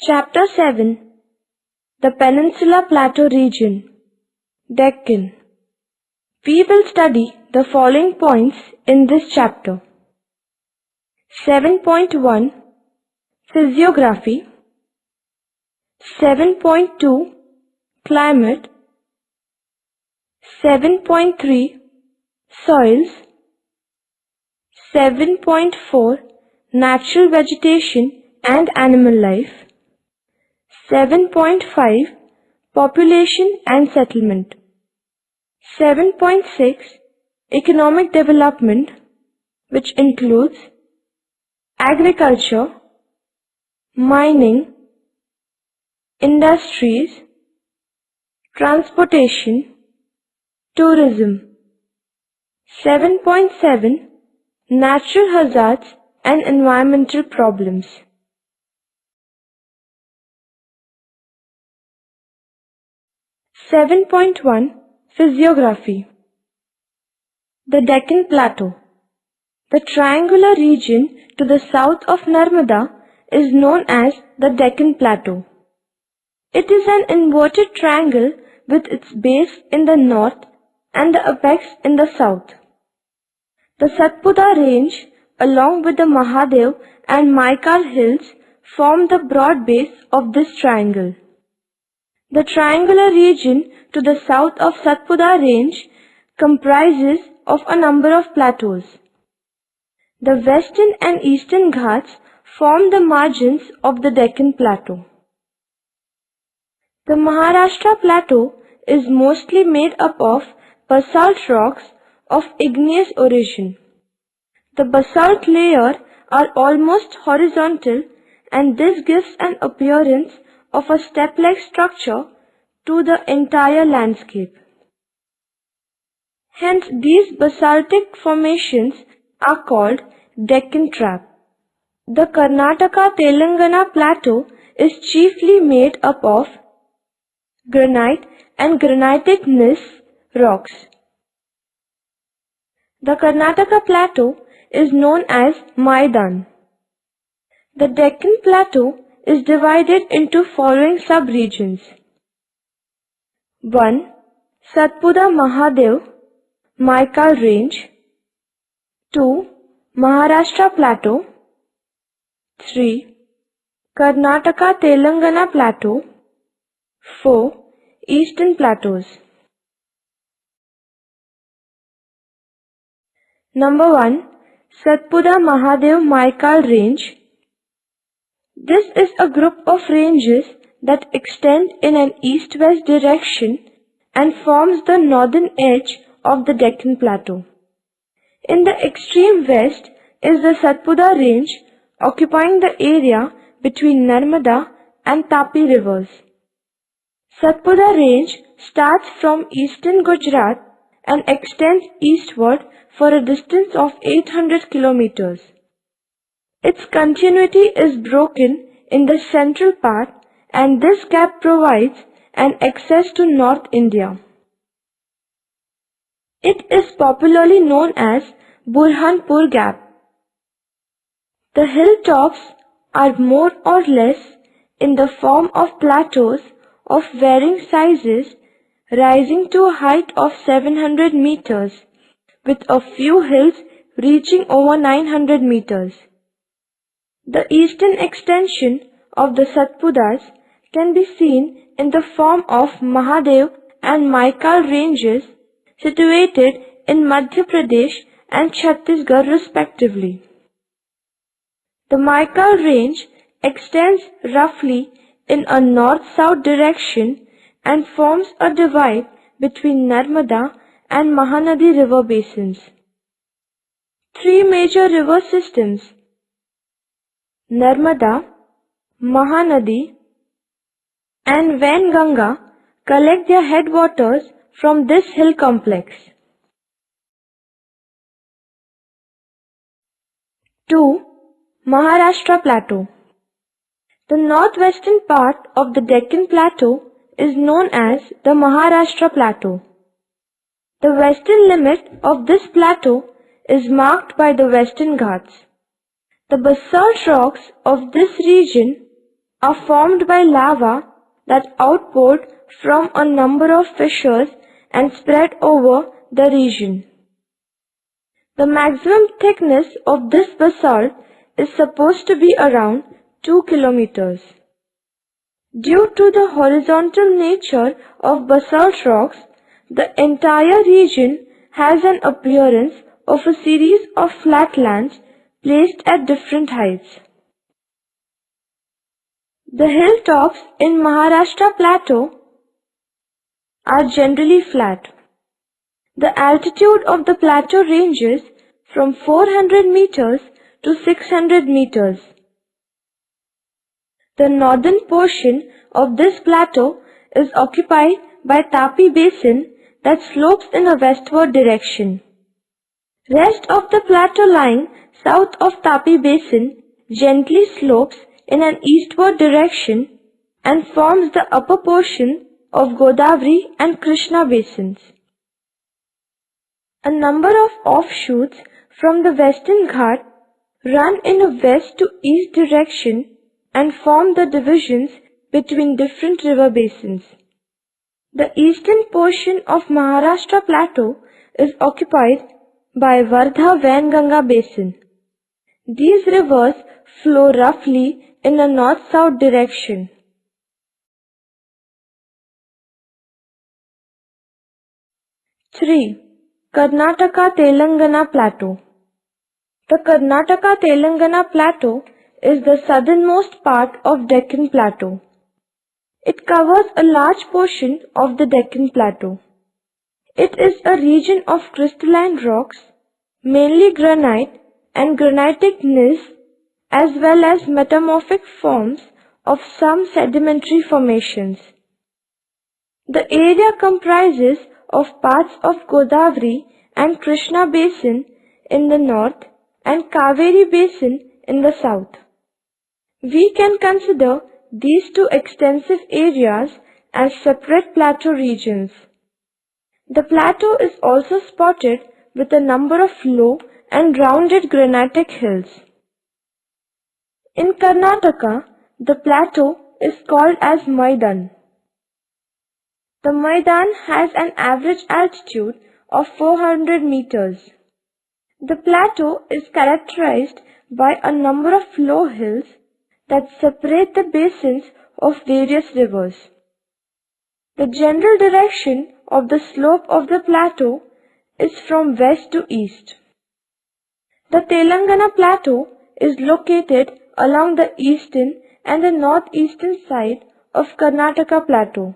Chapter 7. The Peninsular Plateau Region, Deccan. We will study the following points in this chapter. 7.1 Physiography. 7.2 Climate. 7.3 Soils. 7.4 Natural vegetation and animal life. 7.5 Population and settlement. 7.6 Economic development, which includes agriculture, mining, industries, transportation, tourism. 7.7 Natural hazards and environmental problems. Seven point one Physiography. The Deccan Plateau. The triangular region to the south of Narmada is known as the Deccan Plateau. It is an inverted triangle with its base in the north and the apex in the south. The Satpura range, along with the Mahadev and Maikal hills, form the broad base of this triangle. The triangular region to the south of Satpura range comprises of a number of plateaus. The western and eastern Ghats form the margins of the Deccan Plateau. The Maharashtra Plateau is mostly made up of basalt rocks of igneous origin. The basalt layer are almost horizontal, and this gives an appearance of a step-like structure to the entire landscape. Hence, these basaltic formations are called Deccan Trap. The Karnataka-Telangana Plateau is chiefly made up of granite and granitic gneiss rocks. The Karnataka Plateau is known as Maidan. The Deccan Plateau is divided into following sub-regions. 1. Satpura Mahadev, Maikal Range. 2. Maharashtra Plateau. 3. Karnataka Telangana Plateau. 4. Eastern Plateaus. Number 1. Satpura Mahadev Maikal Range. This is a group of ranges that extend in an east-west direction and forms the northern edge of the Deccan Plateau. In the extreme west is the Satpura Range, occupying the area between Narmada and Tapi rivers. Satpura Range starts from eastern Gujarat and extends eastward for a distance of 800 kilometers. Its continuity is broken in the central part, and this gap provides an access to North India. It is popularly known as Burhanpur Gap. The hilltops are more or less in the form of plateaus of varying sizes, rising to a height of 700 meters, with a few hills reaching over 900 meters. The eastern extension of the Satpuras can be seen in the form of Mahadev and Maikal ranges situated in Madhya Pradesh and Chhattisgarh respectively. The Maikal range extends roughly in a north-south direction and forms a divide between Narmada and Mahanadi river basins. Three major river systems, Narmada, Mahanadi, and Vainganga, collect their headwaters from this hill complex. 2. Maharashtra Plateau. The northwestern part of the Deccan Plateau is known as the Maharashtra Plateau. The western limit of this plateau is marked by the Western Ghats. The basalt rocks of this region are formed by lava that outpoured from a number of fissures and spread over the region. The maximum thickness of this basalt is supposed to be around 2 kilometers. Due to the horizontal nature of basalt rocks, the entire region has an appearance of a series of flatlands placed at different heights. The hilltops in Maharashtra Plateau are generally flat. The altitude of the plateau ranges from 400 meters to 600 meters. The northern portion of this plateau is occupied by Tapi Basin that slopes in a westward direction. Rest of the plateau lying south of Tapi Basin gently slopes in an eastward direction and forms the upper portion of Godavari and Krishna basins. A number of offshoots from the Western Ghat run in a west to east direction and form the divisions between different river basins. The eastern portion of Maharashtra Plateau is occupied by Wardha-Wainganga basin. These rivers flow roughly in a north-south direction. 3. Karnataka-Telangana Plateau. The Karnataka-Telangana Plateau is the southernmost part of Deccan Plateau. It covers a large portion of the Deccan Plateau. It is a region of crystalline rocks, mainly granite and granitic gneiss, as well as metamorphic forms of some sedimentary formations. The area comprises of parts of Godavari and Krishna basin in the north and Kaveri basin in the south. We can consider these two extensive areas as separate plateau regions. The plateau is also spotted with a number of low and rounded granitic hills. In Karnataka, the plateau is called as Maidan. The Maidan has an average altitude of 400 meters. The plateau is characterized by a number of low hills that separate the basins of various rivers. The general direction of the slope of the plateau is from west to east. The Telangana Plateau is located along the eastern and the northeastern side of Karnataka Plateau.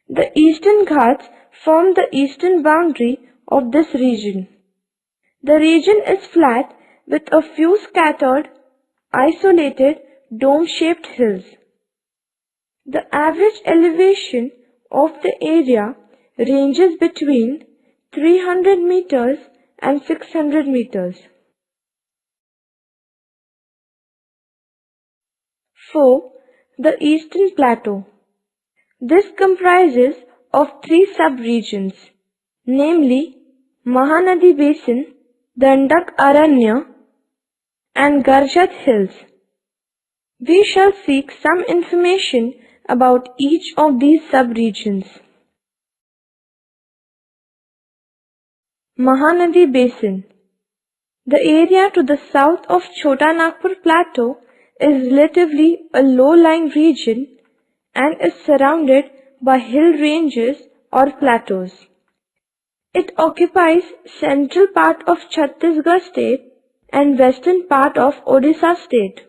The Eastern Ghats form the eastern boundary of this region. The region is flat with a few scattered, isolated, dome-shaped hills. The average elevation of the area ranges between 300 meters and 600 meters. 4. The Eastern Plateau. This comprises of three sub-regions, namely Mahanadi Basin, Dandak Aranya, and Garjat Hills. We shall seek some information about each of these sub-regions. Mahanadi Basin. The area to the south of Chota Nagpur Plateau is relatively a low-lying region and is surrounded by hill ranges or plateaus. It occupies central part of Chhattisgarh state and western part of Odisha state.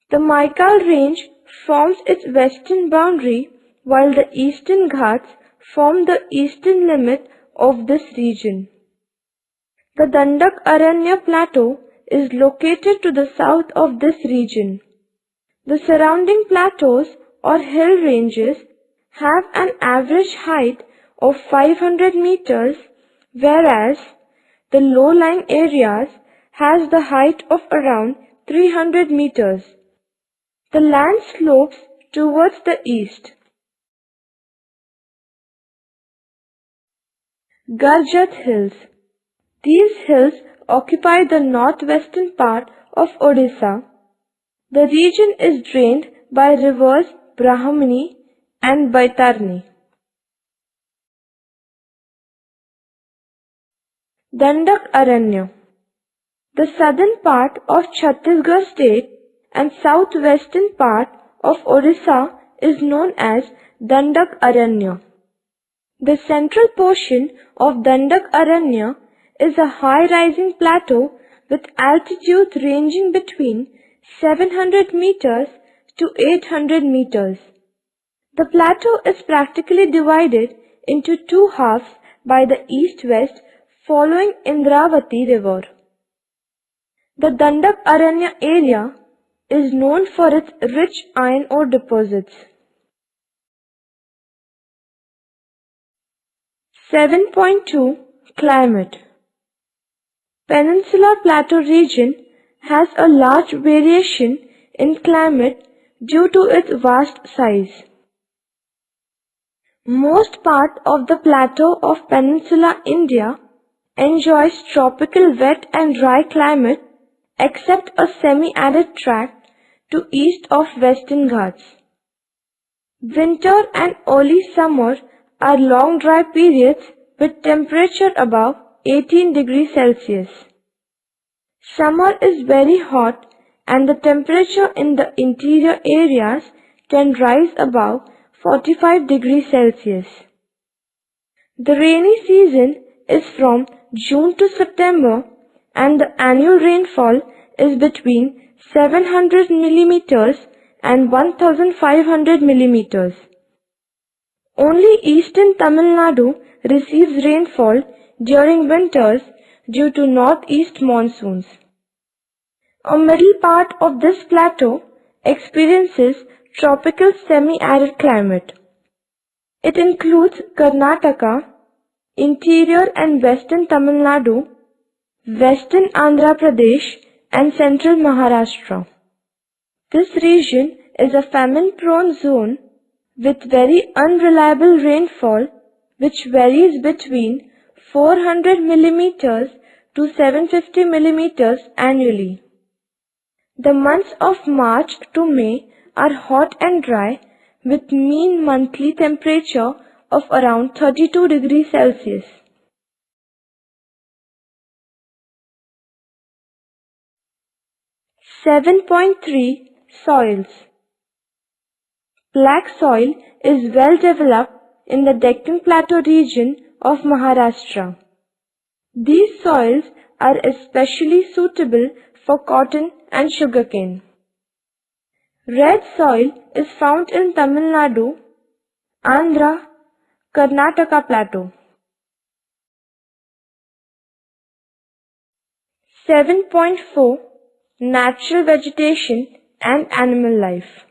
The Maikal range forms its western boundary while the Eastern Ghats form the eastern limit of this region. The Dandak Aranya Plateau is located to the south of this region. The surrounding plateaus or hill ranges have an average height of 500 meters, whereas the low-lying areas has the height of around 300 meters. The land slopes towards the east. Garjat Hills. These hills occupy the northwestern part of Odisha The region is drained by rivers Brahmani and Baitarni. Dandak Aranya. The southern part of Chhattisgarh state and southwestern part of Orissa is known as Dandak Aranya. The central portion of Dandak Aranya is a high-rising plateau with altitudes ranging between 700 meters to 800 meters. The plateau is practically divided into two halves by the east-west following Indravati river. The Dandak Aranya area is known for its rich iron ore deposits. 7.2 Climate. Peninsular Plateau region has a large variation in climate due to its vast size. Most part of the plateau of Peninsular India enjoys tropical wet and dry climate except a semi-arid tract to east of Western Ghats. Winter and early summer are long dry periods with temperature above 18 degrees Celsius. Summer is very hot and the temperature in the interior areas can rise above 45 degrees Celsius. The rainy season is from June to September and the annual rainfall is between 700 millimeters and 1500 millimeters. Only eastern Tamil Nadu receives rainfall during winters due to northeast monsoons. A middle part of this plateau experiences tropical semi-arid climate. It includes Karnataka, interior and western Tamil Nadu, western Andhra Pradesh and central Maharashtra. This region is a famine-prone zone with very unreliable rainfall which varies between 400 millimeters to 750 millimeters annually. The months of March to May are hot and dry with mean monthly temperature of around 32 degrees Celsius. (7.3) Soils. Black soil is well developed in the Deccan Plateau region of Maharashtra. These soils are especially suitable for cotton and sugarcane. Red soil is found in Tamil Nadu, Andhra, Karnataka Plateau. 7.4 Natural vegetation and animal life.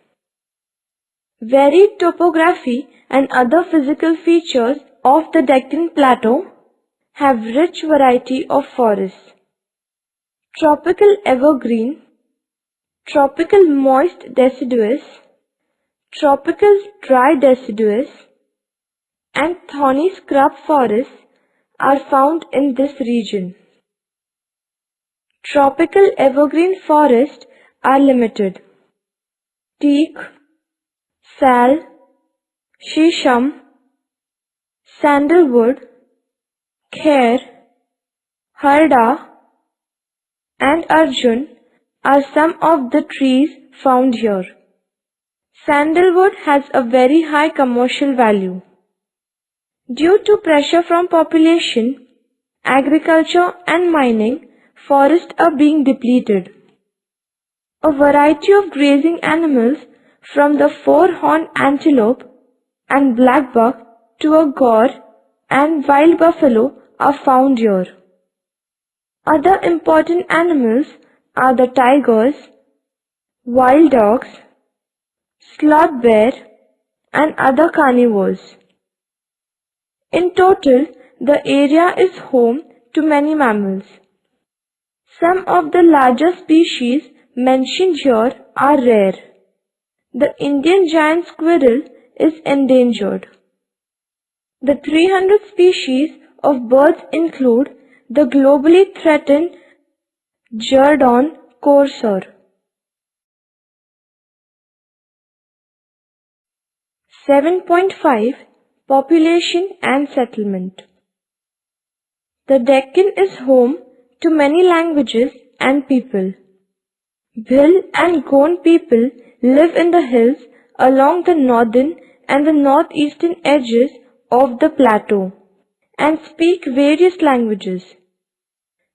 Varied topography and other physical features of the Deccan Plateau have rich variety of forests. Tropical evergreen, tropical moist deciduous, tropical dry deciduous, and thorny scrub forests are found in this region. Tropical evergreen forests are limited. Teak, sal, shisham, sandalwood, kher, harda, and arjun are some of the trees found here. Sandalwood has a very high commercial value. Due to pressure from population, agriculture and mining, forests are being depleted. A variety of grazing animals from the four-horned antelope and blackbuck to a gaur and wild buffalo are found here. Other important animals are the tigers, wild dogs, sloth bear, and other carnivores. In total, the area is home to many mammals. Some of the larger species mentioned here are rare. The Indian giant squirrel is endangered. The 300 species of birds include the globally threatened Jerdon courser. 7.5 Population and Settlement. The Deccan is home to many languages and people. Bhil and Gond people live in the hills along the northern and the northeastern edges of the plateau and speak various languages.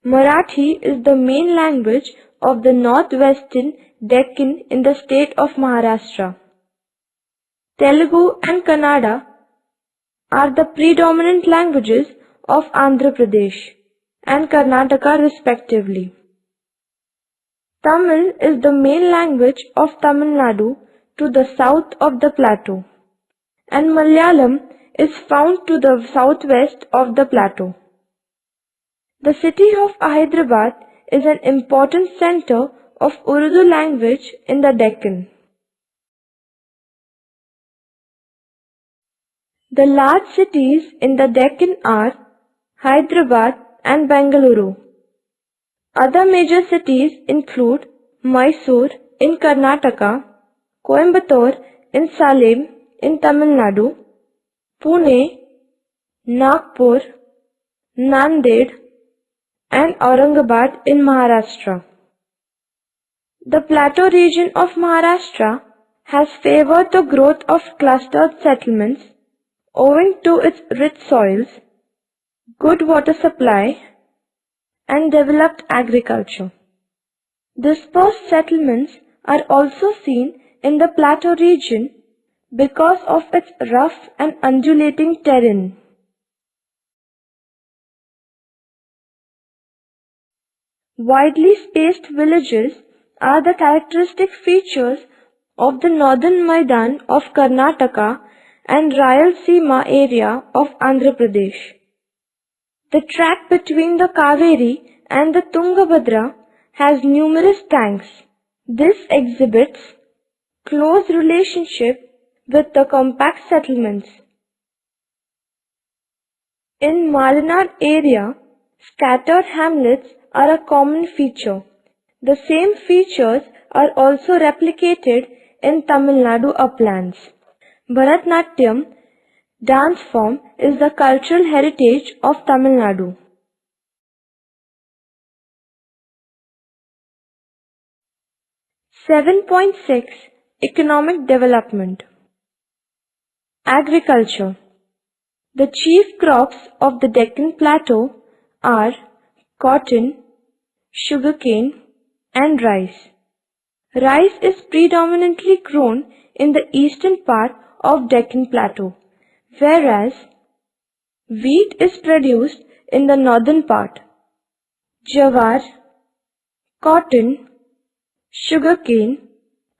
Marathi is the main language of the northwestern Deccan in the state of Maharashtra. Telugu and Kannada are the predominant languages of Andhra Pradesh and Karnataka respectively. Tamil is the main language of Tamil Nadu to the south of the plateau, and Malayalam is found to the southwest of the plateau. The city of Hyderabad is an important center of Urdu language in the Deccan. The large cities in the Deccan are Hyderabad and Bengaluru. Other major cities include Mysore in Karnataka, Coimbatore in Salem in Tamil Nadu, Pune, Nagpur, Nanded, and Aurangabad in Maharashtra. The plateau region of Maharashtra has favored the growth of clustered settlements owing to its rich soils, good water supply, and developed agriculture. Dispersed settlements are also seen in the plateau region because of its rough and undulating terrain. Widely spaced villages are the characteristic features of the northern Maidan of Karnataka and Rayalaseema area of Andhra Pradesh. The track between the Kaveri and the Tungabhadra has numerous tanks. This exhibits close relationship with the compact settlements. In Malnad area, scattered hamlets are a common feature. The same features are also replicated in Tamil Nadu uplands. Bharatnatyam dance form is the cultural heritage of Tamil Nadu. (7.6) Economic Development. Agriculture. The chief crops of the Deccan Plateau are cotton, sugarcane, and rice. Rice is predominantly grown in the eastern part of Deccan Plateau, whereas wheat is produced in the northern part. Jawar, cotton, sugarcane,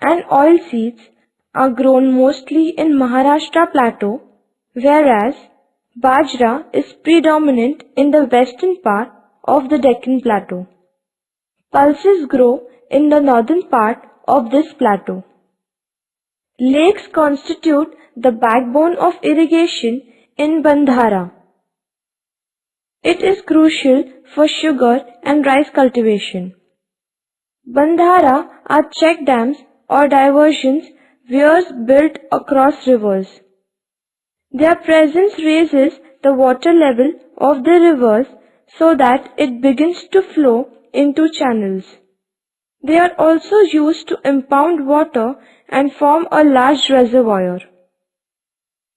and oilseeds are grown mostly in Maharashtra Plateau, whereas bajra is predominant in the western part of the Deccan Plateau. Pulses grow in the northern part of this plateau. Lakes constitute the backbone of irrigation in Bandhara. It is crucial for sugar and rice cultivation. Bandhara are check dams or diversions weirs built across rivers. Their presence raises the water level of the rivers so that it begins to flow into channels. They are also used to impound water and form a large reservoir.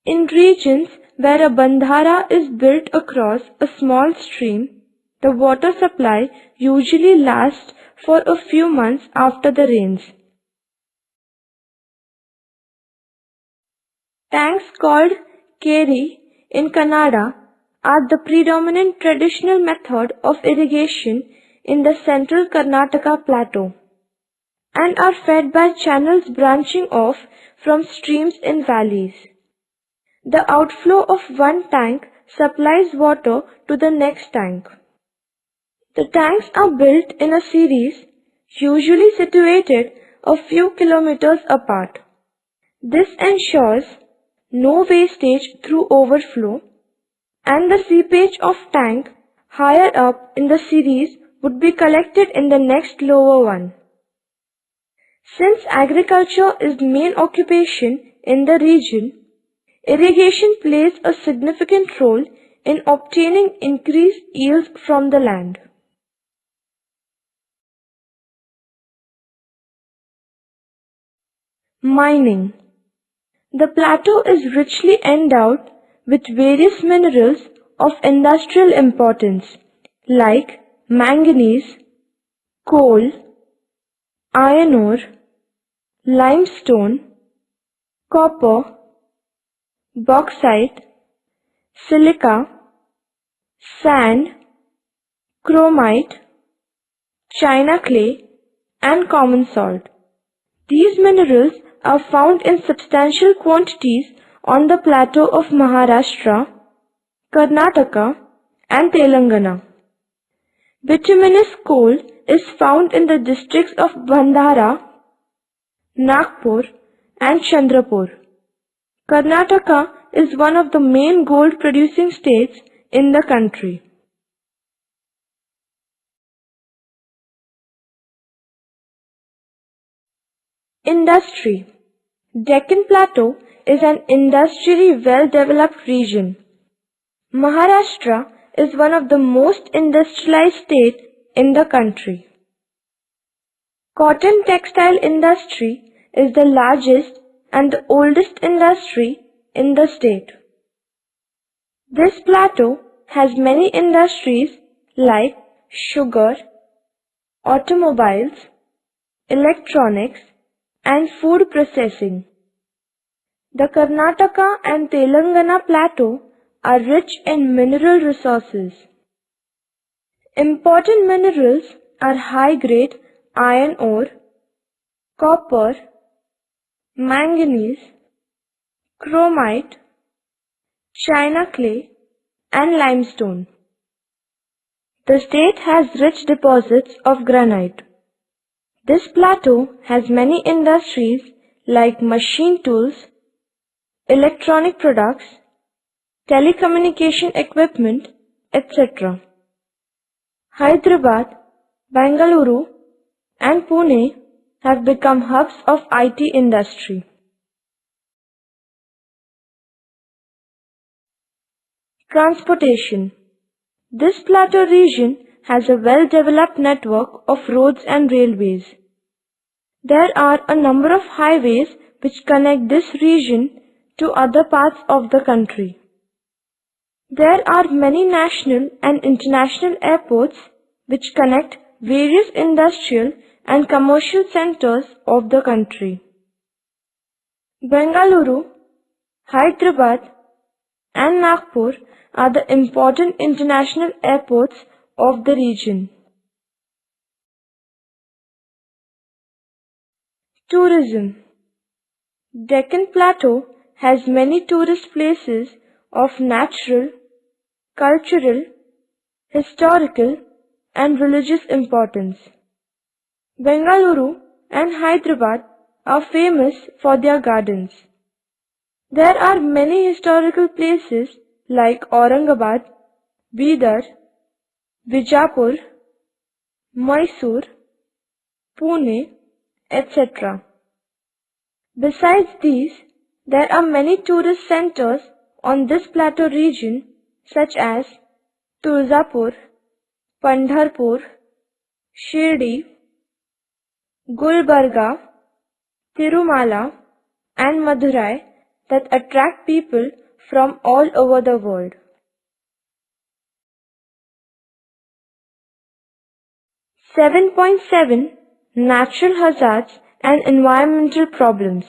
In regions where a bandhara is built across a small stream, the water supply usually lasts for a few months after the rains. Tanks called keri in Kannada are the predominant traditional method of irrigation in the central Karnataka plateau and are fed by channels branching off from streams in valleys. The outflow of one tank supplies water to the next tank. The tanks are built in a series, usually situated a few kilometers apart. This ensures no wastage through overflow, and the seepage of tank higher up in the series would be collected in the next lower one. Since agriculture is main occupation in the region, Irrigation plays a significant role in obtaining increased yields from the land. Mining. The plateau is richly endowed with various minerals of industrial importance like manganese, coal, iron ore, limestone, copper, bauxite, silica, sand, chromite, china clay, and common salt. These minerals are found in substantial quantities on the plateau of Maharashtra, Karnataka, and Telangana. Bituminous coal is found in the districts of Bhandara, Nagpur, and Chandrapur. Karnataka is one of the main gold producing states in the country. Industry. Deccan Plateau is an industrially well-developed region. Maharashtra is one of the most industrialized states in the country. Cotton textile industry is the largest and the oldest industry in the state. This plateau has many industries like sugar, automobiles, electronics, and food processing. The Karnataka and Telangana plateau are rich in mineral resources. Important minerals are high-grade iron ore, copper, manganese, chromite, china clay, and limestone. The state has rich deposits of granite. This plateau has many industries like machine tools, electronic products, telecommunication equipment, etc. Hyderabad, Bengaluru, and Pune have become hubs of IT industry. Transportation. This plateau region has a well-developed network of roads and railways. There are a number of highways which connect this region to other parts of the country. There are many national and international airports which connect various industrial and commercial centers of the country. Bengaluru, Hyderabad, and Nagpur are the important international airports of the region. Tourism. Deccan Plateau has many tourist places of natural, cultural, historical, and religious importance. Bengaluru and Hyderabad are famous for their gardens. There are many historical places like Aurangabad, Bidar, Bijapur, Mysore, Pune, etc. Besides these, there are many tourist centers on this plateau region such as Tulzapur, Pandharpur, Shirdi, Gulbarga, Tirumala, and Madurai that attract people from all over the world. Seven point 7 Natural hazards and environmental problems.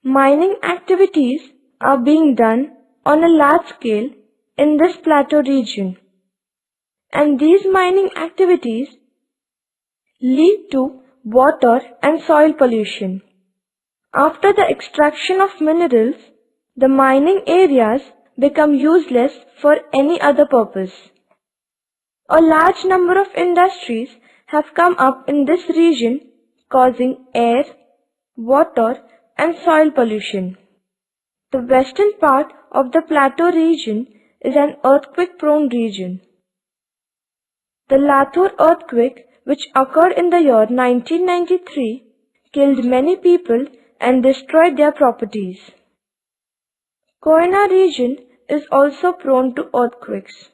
Mining activities are being done on a large scale in this plateau region, and these mining activities lead to water and soil pollution. After the extraction of minerals, the mining areas become useless for any other purpose. A large number of industries have come up in this region, causing air, water, and soil pollution. The western part of the plateau region is an earthquake-prone region. The Latur earthquake, which occurred in the year 1993, killed many people and destroyed their properties. Koyna region is also prone to earthquakes.